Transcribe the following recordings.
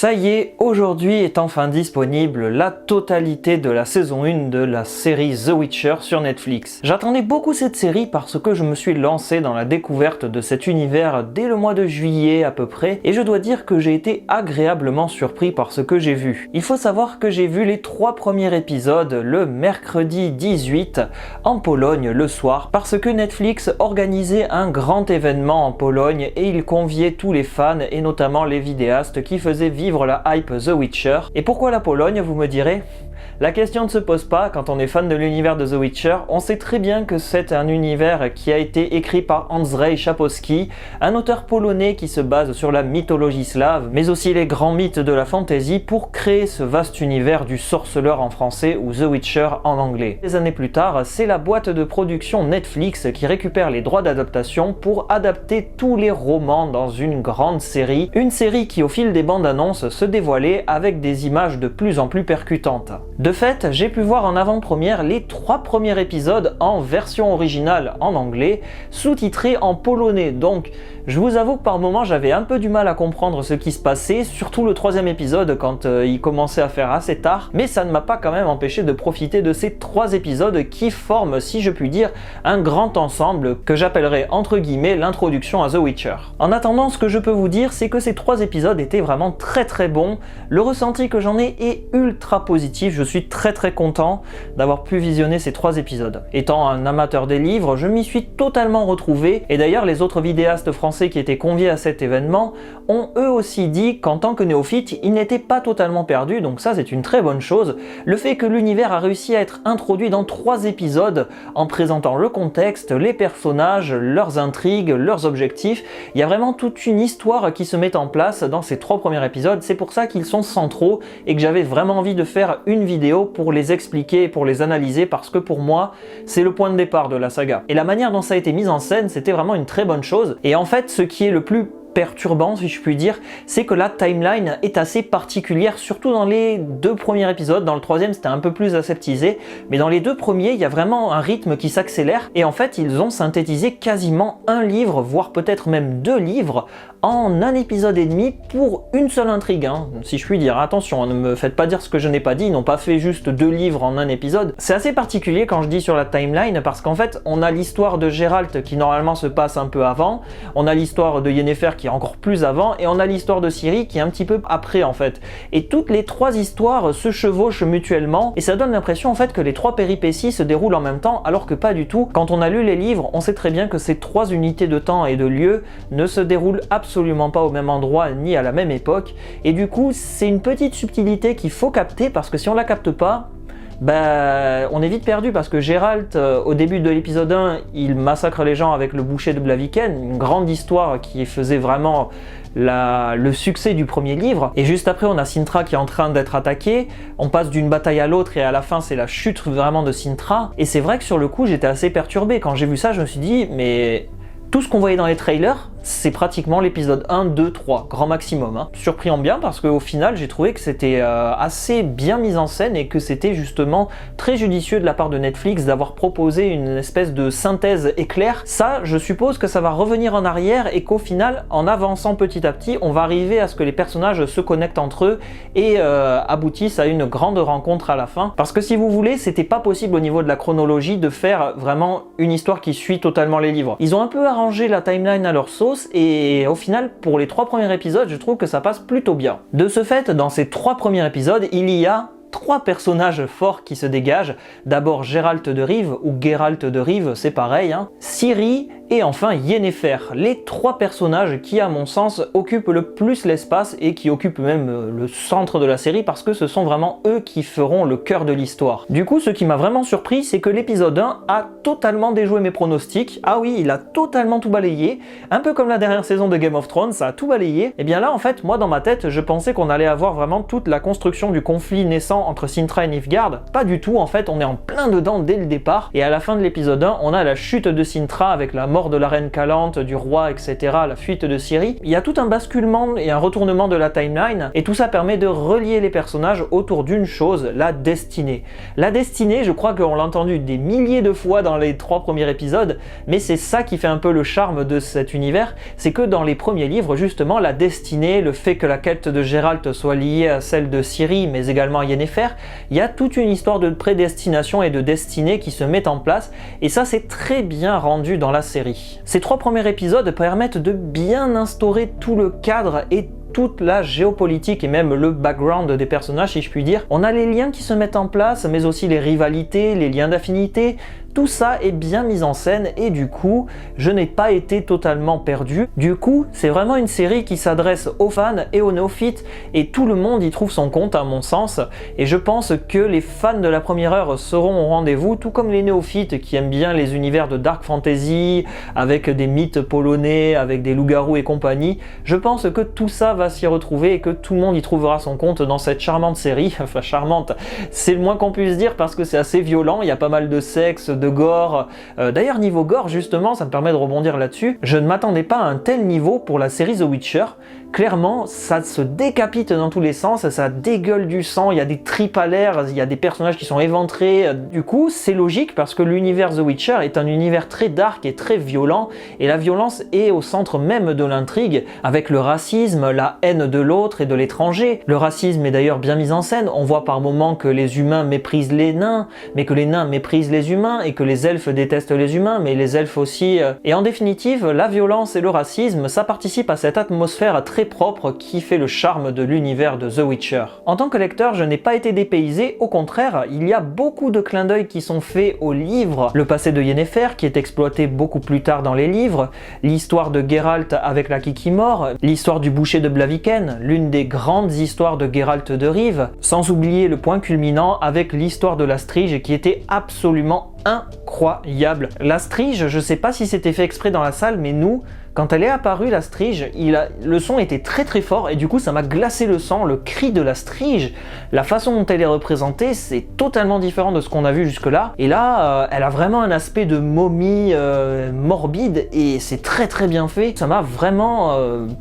Ça y est, aujourd'hui est enfin disponible la totalité de la saison 1 de la série The Witcher sur Netflix. J'attendais beaucoup cette série parce que je me suis lancé dans la découverte de cet univers dès le mois de juillet à peu près, et je dois dire que j'ai été agréablement surpris par ce que j'ai vu. Il faut savoir que j'ai vu les 3 premiers épisodes le mercredi 18 en Pologne le soir, parce que Netflix organisait un grand événement en Pologne et il conviait tous les fans et notamment les vidéastes qui faisaient vivre la hype The Witcher. Et pourquoi la Pologne, vous me direz ? La question ne se pose pas quand on est fan de l'univers de The Witcher. On sait très bien que c'est un univers qui a été écrit par Andrzej Sapkowski, un auteur polonais qui se base sur la mythologie slave, mais aussi les grands mythes de la fantasy pour créer ce vaste univers du sorceleur en français ou The Witcher en anglais. Des années plus tard, c'est la boîte de production Netflix qui récupère les droits d'adaptation pour adapter tous les romans dans une grande série, une série qui au fil des bandes annonces se dévoilait avec des images de plus en plus percutantes. De fait, j'ai pu voir en avant-première les 3 premiers épisodes en version originale en anglais, sous-titrés en polonais, donc je vous avoue que par moments j'avais un peu du mal à comprendre ce qui se passait, surtout le 3e épisode quand il commençait à faire assez tard, mais ça ne m'a pas quand même empêché de profiter de ces 3 épisodes qui forment, si je puis dire, un grand ensemble que j'appellerais entre guillemets l'introduction à The Witcher. En attendant, ce que je peux vous dire, c'est que ces 3 épisodes étaient vraiment très bons, le ressenti que j'en ai est ultra positif, je suis très content d'avoir pu visionner ces 3 épisodes. Étant un amateur des livres, je m'y suis totalement retrouvé, et d'ailleurs les autres vidéastes français qui étaient conviés à cet événement ont eux aussi dit qu'en tant que néophytes, ils n'étaient pas totalement perdus, donc ça c'est une très bonne chose. Le fait que l'univers a réussi à être introduit dans 3 épisodes en présentant le contexte, les personnages, leurs intrigues, leurs objectifs, il y a vraiment toute une histoire qui se met en place dans ces 3 premiers épisodes, c'est pour ça qu'ils sont centraux et que j'avais vraiment envie de faire une vidéo pour les expliquer et pour les analyser, parce que pour moi c'est le point de départ de la saga. Et la manière dont ça a été mis en scène, c'était vraiment une très bonne chose. Et en fait, ce qui est le plus perturbant, si je puis dire, c'est que la timeline est assez particulière, surtout dans les 2 premiers épisodes. Dans le 3e, c'était un peu plus aseptisé, mais dans les 2 premiers, il y a vraiment un rythme qui s'accélère, et en fait, ils ont synthétisé quasiment un livre, voire peut-être même 2 livres, en un épisode et demi pour une seule intrigue, hein, si je puis dire. Attention, ne me faites pas dire ce que je n'ai pas dit, ils n'ont pas fait juste 2 livres en un épisode. C'est assez particulier quand je dis sur la timeline, parce qu'en fait, on a l'histoire de Geralt qui normalement se passe un peu avant, on a l'histoire de Yennefer qui est encore plus avant, et on a l'histoire de Ciri qui est un petit peu après en fait. Et toutes les 3 histoires se chevauchent mutuellement, et ça donne l'impression en fait que les 3 péripéties se déroulent en même temps, alors que pas du tout. Quand on a lu les livres, on sait très bien que ces 3 unités de temps et de lieu ne se déroulent absolument pas au même endroit ni à la même époque, et du coup c'est une petite subtilité qu'il faut capter, parce que si on la capte pas, on est vite perdu, parce que Geralt, au début de l'épisode 1, il massacre les gens avec le boucher de Blaviken, une grande histoire qui faisait vraiment le succès du premier livre, et juste après on a Cintra qui est en train d'être attaquée, on passe d'une bataille à l'autre et à la fin c'est la chute vraiment de Cintra, et c'est vrai que sur le coup j'étais assez perturbé. Quand j'ai vu ça, je me suis dit, mais tout ce qu'on voyait dans les trailers, c'est pratiquement l'épisode 1, 2, 3, grand maximum. Hein. Surpris en bien, parce qu'au final, j'ai trouvé que c'était assez bien mis en scène, et que c'était justement très judicieux de la part de Netflix d'avoir proposé une espèce de synthèse éclair. Ça, je suppose que ça va revenir en arrière, et qu'au final, en avançant petit à petit, on va arriver à ce que les personnages se connectent entre eux et aboutissent à une grande rencontre à la fin. Parce que si vous voulez, c'était pas possible au niveau de la chronologie de faire vraiment une histoire qui suit totalement les livres. Ils ont un peu arrangé la timeline à leur sauce, et au final, pour les 3 premiers épisodes, je trouve que ça passe plutôt bien. De ce fait, dans ces 3 premiers épisodes, il y a 3 personnages forts qui se dégagent. D'abord Geralt de Rive, ou Geralt de Rive, c'est pareil, hein. Ciri, et enfin Yennefer, les 3 personnages qui à mon sens occupent le plus l'espace et qui occupent même le centre de la série, parce que ce sont vraiment eux qui feront le cœur de l'histoire. Du coup, ce qui m'a vraiment surpris, c'est que l'épisode 1 a totalement déjoué mes pronostics. Ah oui, il a totalement tout balayé, un peu comme la dernière saison de Game of Thrones, ça a tout balayé. Et bien là en fait, moi dans ma tête, je pensais qu'on allait avoir vraiment toute la construction du conflit naissant entre Cintra et Nilfgaard. Pas du tout, en fait on est en plein dedans dès le départ, et à la fin de l'épisode 1, on a la chute de Cintra avec la mort mort de la reine Calante, du roi, etc., la fuite de Ciri, il y a tout un basculement et un retournement de la timeline, et tout ça permet de relier les personnages autour d'une chose, la destinée. La destinée, je crois qu'on l'a entendu des milliers de fois dans les 3 premiers épisodes, mais c'est ça qui fait un peu le charme de cet univers, c'est que dans les premiers livres, justement, la destinée, le fait que la quête de Geralt soit liée à celle de Ciri, mais également à Yennefer, il y a toute une histoire de prédestination et de destinée qui se met en place, et ça c'est très bien rendu dans la série. Ces 3 premiers épisodes permettent de bien instaurer tout le cadre et toute la géopolitique et même le background des personnages, si je puis dire. On a les liens qui se mettent en place, mais aussi les rivalités, les liens d'affinité. Tout ça est bien mis en scène et du coup, je n'ai pas été totalement perdu. Du coup, c'est vraiment une série qui s'adresse aux fans et aux néophytes et tout le monde y trouve son compte à mon sens. Et je pense que les fans de la première heure seront au rendez-vous, tout comme les néophytes qui aiment bien les univers de dark fantasy, avec des mythes polonais, avec des loups-garous et compagnie. Je pense que tout ça va s'y retrouver et que tout le monde y trouvera son compte dans cette charmante série. Enfin, charmante, c'est le moins qu'on puisse dire parce que c'est assez violent, il y a pas mal de sexe, de gore. D'ailleurs, niveau gore, justement, ça me permet de rebondir là-dessus. Je ne m'attendais pas à un tel niveau pour la série The Witcher. Clairement, ça se décapite dans tous les sens, ça dégueule du sang, il y a des tripes à l'air, il y a des personnages qui sont éventrés. Du coup, c'est logique parce que l'univers The Witcher est un univers très dark et très violent, et la violence est au centre même de l'intrigue, avec le racisme, la haine de l'autre et de l'étranger. Le racisme est d'ailleurs bien mis en scène, on voit par moments que les humains méprisent les nains, mais que les nains méprisent les humains, et que les elfes détestent les humains, mais les elfes aussi. Et en définitive, la violence et le racisme, ça participe à cette atmosphère très propre qui fait le charme de l'univers de The Witcher. En tant que lecteur, je n'ai pas été dépaysé, au contraire, il y a beaucoup de clins d'œil qui sont faits au livre, le passé de Yennefer qui est exploité beaucoup plus tard dans les livres, l'histoire de Geralt avec la Kikimor, l'histoire du boucher de Blaviken, l'une des grandes histoires de Geralt de Rive, sans oublier le point culminant avec l'histoire de la Strige qui était absolument incroyable. La Strige, je sais pas si c'était fait exprès dans la salle, mais nous, quand elle est apparue, la Strige, le son était très très fort et du coup ça m'a glacé le sang, le cri de la Strige, la façon dont elle est représentée, c'est totalement différent de ce qu'on a vu jusque là. Et là, elle a vraiment un aspect de momie morbide et c'est très très bien fait. Ça m'a vraiment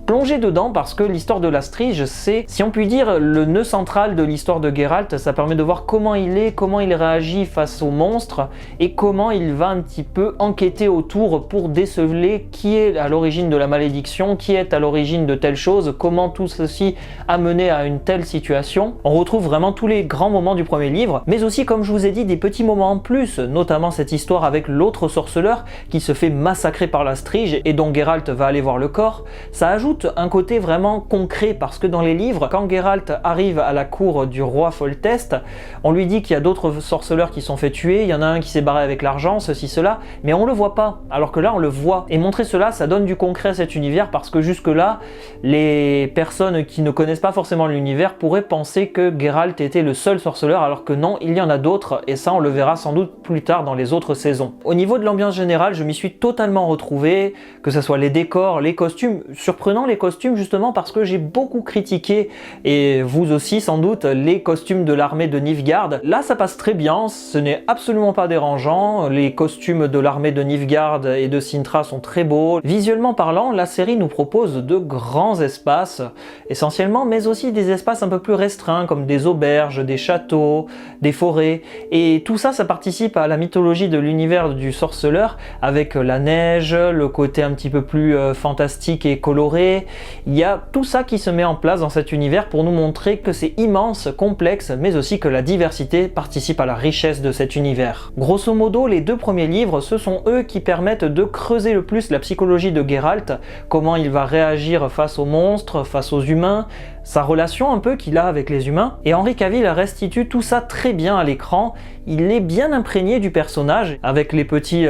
plongé dedans parce que l'histoire de la Strige, c'est, si on peut dire, le nœud central de l'histoire de Geralt. Ça permet de voir comment il réagit face aux monstres et comment il va un petit peu enquêter autour pour déceler qui est à l'origine de la malédiction, qui est à l'origine de telle chose, comment tout ceci a mené à une telle situation. On retrouve vraiment tous les grands moments du premier livre, mais aussi, comme je vous ai dit, des petits moments en plus, notamment cette histoire avec l'autre sorceleur qui se fait massacrer par la Strige et dont Geralt va aller voir le corps. Ça ajoute un côté vraiment concret parce que dans les livres, quand Geralt arrive à la cour du roi Foltest, on lui dit qu'il y a d'autres sorceleurs qui sont fait tuer, il y en a un qui s'est barré avec l'argent, ceci, cela, mais on le voit pas, alors que là on le voit. Et montrer cela, ça donne du concret à cet univers parce que jusque-là, les personnes qui ne connaissent pas forcément l'univers pourraient penser que Geralt était le seul sorceleur alors que non, il y en a d'autres et ça on le verra sans doute plus tard dans les autres saisons. Au niveau de l'ambiance générale, je m'y suis totalement retrouvé, que ce soit les décors, les costumes, surprenant les costumes justement parce que j'ai beaucoup critiqué, et vous aussi sans doute, les costumes de l'armée de Nilfgaard. Là ça passe très bien, ce n'est absolument pas dérangeant, les costumes de l'armée de Nilfgaard et de Cintra sont très beaux. Visuellement parlant, la série nous propose de grands espaces, essentiellement, mais aussi des espaces un peu plus restreints, comme des auberges, des châteaux, des forêts, et tout ça, ça participe à la mythologie de l'univers du sorceleur, avec la neige, le côté un petit peu plus fantastique et coloré. Il y a tout ça qui se met en place dans cet univers pour nous montrer que c'est immense, complexe, mais aussi que la diversité participe à la richesse de cet univers. Grosso modo, les 2 premiers livres, ce sont eux qui permettent de creuser le plus la psychologie de Geralt, comment il va réagir face aux monstres, face aux humains, sa relation un peu qu'il a avec les humains. Et Henry Cavill restitue tout ça très bien à l'écran, il est bien imprégné du personnage, avec les petits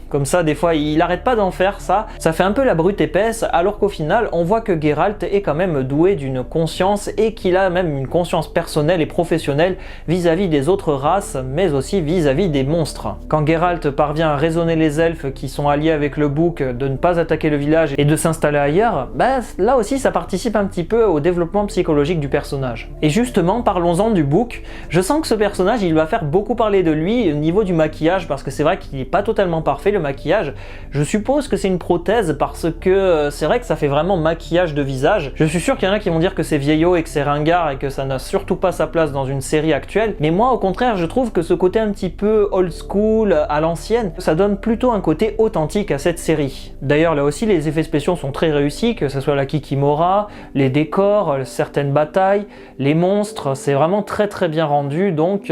comme ça, des fois, il arrête pas d'en faire ça. Ça fait un peu la brute épaisse, alors qu'au final, on voit que Geralt est quand même doué d'une conscience et qu'il a même une conscience personnelle et professionnelle vis-à-vis des autres races, mais aussi vis-à-vis des monstres. Quand Geralt parvient à raisonner les elfes qui sont alliés avec le bouc de ne pas attaquer le village et de s'installer ailleurs, bah là aussi ça participe un petit peu au développement psychologique du personnage. Et justement, parlons-en du bouc. Je sens que ce personnage, il va faire beaucoup parler de lui au niveau du maquillage, parce que c'est vrai qu'il n'est pas totalement parfait le maquillage. Je suppose que c'est une prothèse parce que c'est vrai que ça fait vraiment maquillage de visage. Je suis sûr qu'il y en a qui vont dire que c'est vieillot et que c'est ringard et que ça n'a surtout pas sa place dans une série actuelle, mais moi au contraire je trouve que ce côté un petit peu old school, à l'ancienne, ça donne plutôt un côté authentique à cette série. D'ailleurs là aussi les effets spéciaux sont très réussis, que ce soit la Kikimora, les décors, certaines batailles, les monstres, c'est vraiment très très bien rendu, donc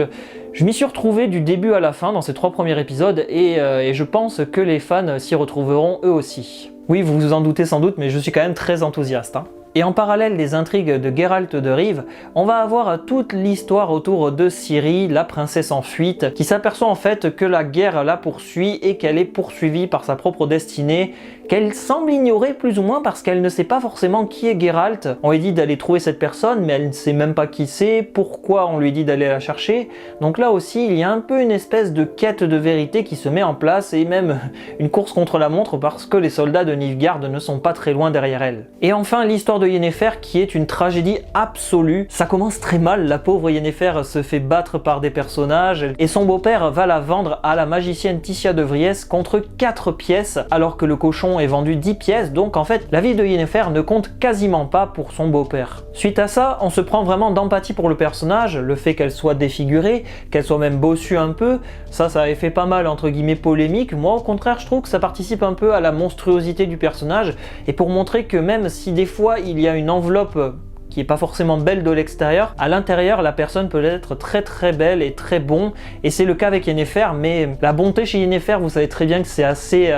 je m'y suis retrouvé du début à la fin dans ces 3 premiers épisodes et je pense que les fans s'y retrouveront eux aussi. Oui, vous vous en doutez sans doute, mais je suis quand même très enthousiaste. Et en parallèle des intrigues de Geralt de Rive, on va avoir toute l'histoire autour de Ciri, la princesse en fuite, qui s'aperçoit en fait que la guerre la poursuit et qu'elle est poursuivie par sa propre destinée, qu'elle semble ignorer plus ou moins parce qu'elle ne sait pas forcément qui est Geralt. On lui dit d'aller trouver cette personne, mais elle ne sait même pas qui c'est, pourquoi on lui dit d'aller la chercher. Donc là aussi, il y a un peu une espèce de quête de vérité qui se met en place et même une course contre la montre parce que les soldats de Nilfgaard ne sont pas très loin derrière elle. Et enfin, l'histoire de Yennefer qui est une tragédie absolue. Ça commence très mal, la pauvre Yennefer se fait battre par des personnages et son beau-père va la vendre à la magicienne Ticia de Vries contre 4 pièces alors que le cochon est vendu 10 pièces, donc en fait la vie de Yennefer ne compte quasiment pas pour son beau-père. Suite à ça, on se prend vraiment d'empathie pour le personnage, le fait qu'elle soit défigurée, qu'elle soit même bossue un peu, ça avait fait pas mal entre guillemets polémique. Moi au contraire je trouve que ça participe un peu à la monstruosité du personnage et pour montrer que même si des fois il y a une enveloppe qui est pas forcément belle de l'extérieur, à l'intérieur la personne peut être très très belle et très bon, et c'est le cas avec Yennefer, mais la bonté chez Yennefer, vous savez très bien que c'est assez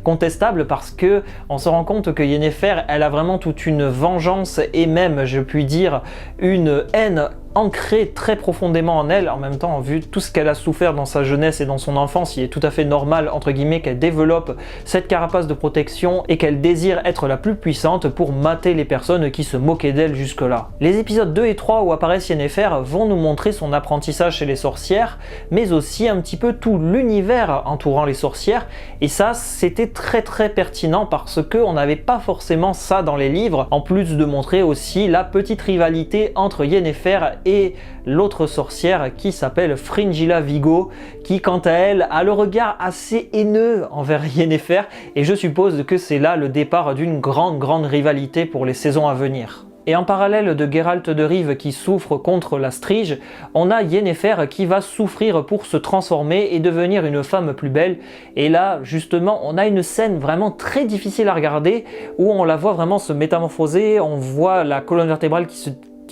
contestable parce que on se rend compte que Yennefer, elle a vraiment toute une vengeance et même, je puis dire, une haine ancrée très profondément en elle. En même temps, vu tout ce qu'elle a souffert dans sa jeunesse et dans son enfance, il est tout à fait normal, entre guillemets, qu'elle développe cette carapace de protection et qu'elle désire être la plus puissante pour mater les personnes qui se moquaient d'elle jusque-là. Les épisodes 2 et 3 où apparaît Yennefer vont nous montrer son apprentissage chez les sorcières, mais aussi un petit peu tout l'univers entourant les sorcières, et ça, c'était très très pertinent parce qu'on n'avait pas forcément ça dans les livres, en plus de montrer aussi la petite rivalité entre Yennefer et l'autre sorcière qui s'appelle Fringilla Vigo, qui quant à elle a le regard assez haineux envers Yennefer, et je suppose que c'est là le départ d'une grande rivalité pour les saisons à venir. Et en parallèle de Geralt de Rive qui souffre contre la Strige, on a Yennefer qui va souffrir pour se transformer et devenir une femme plus belle. Et là, justement, on a une scène vraiment très difficile à regarder où on la voit vraiment se métamorphoser, on voit la colonne vertébrale qui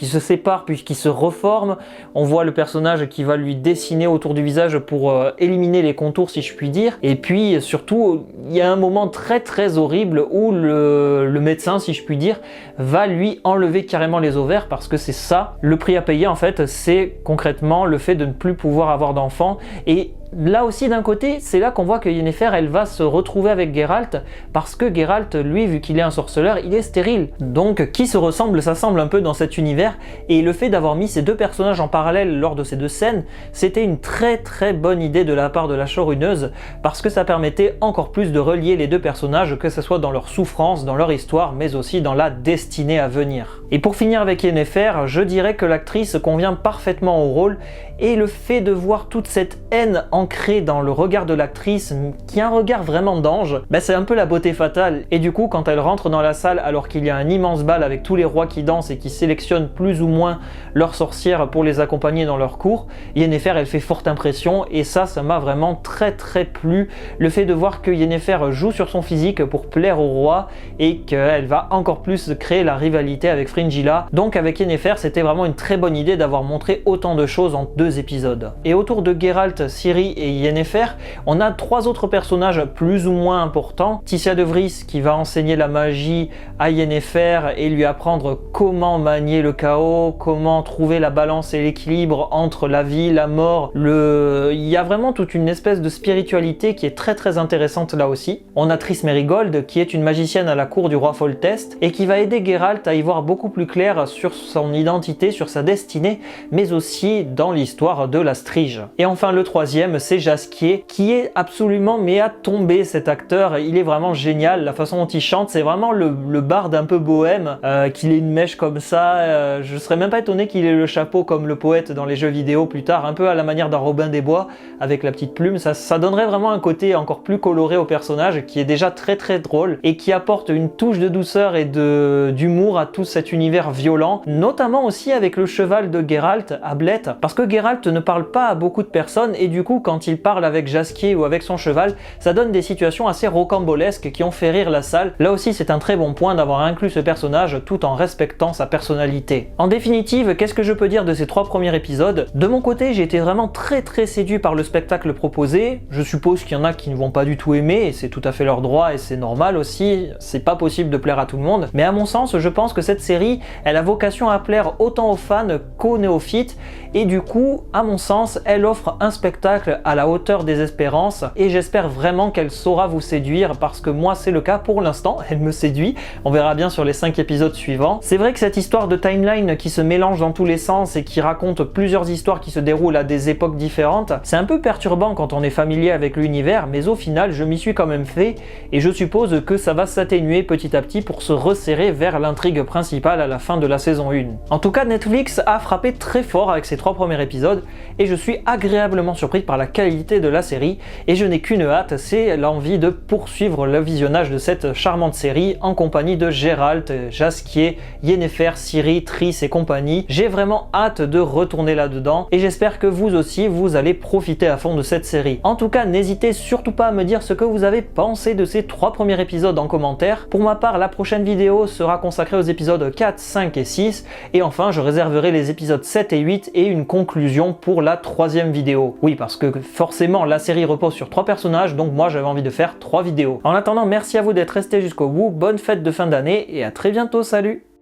se sépare puis qui se reforme, on voit le personnage qui va lui dessiner autour du visage pour éliminer les contours si je puis dire, et puis surtout il y a un moment très très horrible où le médecin si je puis dire va lui enlever carrément les ovaires parce que c'est ça, le prix à payer en fait, c'est concrètement le fait de ne plus pouvoir avoir d'enfants. Et là aussi d'un côté, c'est là qu'on voit que Yennefer elle va se retrouver avec Geralt parce que Geralt, lui, vu qu'il est un sorceleur, il est stérile. Donc qui se ressemble s'assemble un peu dans cet univers, et le fait d'avoir mis ces deux personnages en parallèle lors de ces deux scènes, c'était une très très bonne idée de la part de la showrunneuse parce que ça permettait encore plus de relier les deux personnages, que ce soit dans leur souffrance, dans leur histoire, mais aussi dans la destinée à venir. Et pour finir avec Yennefer, je dirais que l'actrice convient parfaitement au rôle, et le fait de voir toute cette haine ancrée dans le regard de l'actrice, qui a un regard vraiment d'ange, c'est un peu la beauté fatale. Et du coup, quand elle rentre dans la salle alors qu'il y a un immense bal avec tous les rois qui dansent et qui sélectionnent plus ou moins leurs sorcières pour les accompagner dans leur cour, Yennefer elle fait forte impression, et ça m'a vraiment très très plu. Le fait de voir que Yennefer joue sur son physique pour plaire au roi et qu'elle va encore plus créer la rivalité avec Fringilla. Donc avec Yennefer, c'était vraiment une très bonne idée d'avoir montré autant de choses en 2 épisodes. Et autour de Geralt, Ciri et Yennefer, on a 3 autres personnages plus ou moins importants. Ticia de Vries qui va enseigner la magie à Yennefer et lui apprendre comment manier le chaos, comment trouver la balance et l'équilibre entre la vie, la mort, il y a vraiment toute une espèce de spiritualité qui est très très intéressante là aussi. On a Triss Merigold qui est une magicienne à la cour du roi Foltest et qui va aider Geralt à y voir beaucoup plus clair sur son identité, sur sa destinée, mais aussi dans l'histoire de la Strige. Et enfin le troisième deuxième, c'est Jaskier, qui est absolument mais à tomber cet acteur. Il est vraiment génial, la façon dont il chante, c'est vraiment le barde un peu bohème, qu'il ait une mèche comme ça. Je serais même pas étonné qu'il ait le chapeau comme le poète dans les jeux vidéo plus tard, un peu à la manière d'un Robin des Bois avec la petite plume. Ça donnerait vraiment un côté encore plus coloré au personnage, qui est déjà très très drôle et qui apporte une touche de douceur et d'humour à tout cet univers violent, notamment aussi avec le cheval de Geralt, Ablett, parce que Geralt ne parle pas à beaucoup de personnes et du coup quand il parle avec Jaskier ou avec son cheval, ça donne des situations assez rocambolesques qui ont fait rire la salle. Là aussi c'est un très bon point d'avoir inclus ce personnage tout en respectant sa personnalité. En définitive, qu'est-ce que je peux dire de ces 3 premiers épisodes? De mon côté, j'ai été vraiment très séduit par le spectacle proposé. Je suppose qu'il y en a qui ne vont pas du tout aimer et c'est tout à fait leur droit et c'est normal aussi, c'est pas possible de plaire à tout le monde, mais à mon sens, je pense que cette série, elle a vocation à plaire autant aux fans qu'aux néophytes et du coup, à mon sens, elle offre un spectacle à la hauteur des espérances et j'espère vraiment qu'elle saura vous séduire parce que moi c'est le cas pour l'instant, elle me séduit, on verra bien sur les 5 épisodes suivants. C'est vrai que cette histoire de timeline qui se mélange dans tous les sens et qui raconte plusieurs histoires qui se déroulent à des époques différentes, c'est un peu perturbant quand on est familier avec l'univers, mais au final je m'y suis quand même fait et je suppose que ça va s'atténuer petit à petit pour se resserrer vers l'intrigue principale à la fin de la saison 1. En tout cas, Netflix a frappé très fort avec ces 3 premiers épisodes et je suis agréablement surpris par la qualité de la série et je n'ai qu'une hâte, c'est l'envie de poursuivre le visionnage de cette charmante série en compagnie de Geralt, Jaskier, Yennefer, Ciri, Triss et compagnie. J'ai vraiment hâte de retourner là-dedans et j'espère que vous aussi vous allez profiter à fond de cette série. En tout cas, n'hésitez surtout pas à me dire ce que vous avez pensé de ces 3 premiers épisodes en commentaire. Pour ma part, la prochaine vidéo sera consacrée aux épisodes 4, 5 et 6 et enfin je réserverai les épisodes 7 et 8 et une conclusion pour la 3e vidéo. Oui, parce que forcément la série repose sur 3 personnages, donc moi j'avais envie de faire 3 vidéos. En attendant, merci à vous d'être restés jusqu'au bout, bonne fête de fin d'année et à très bientôt, salut!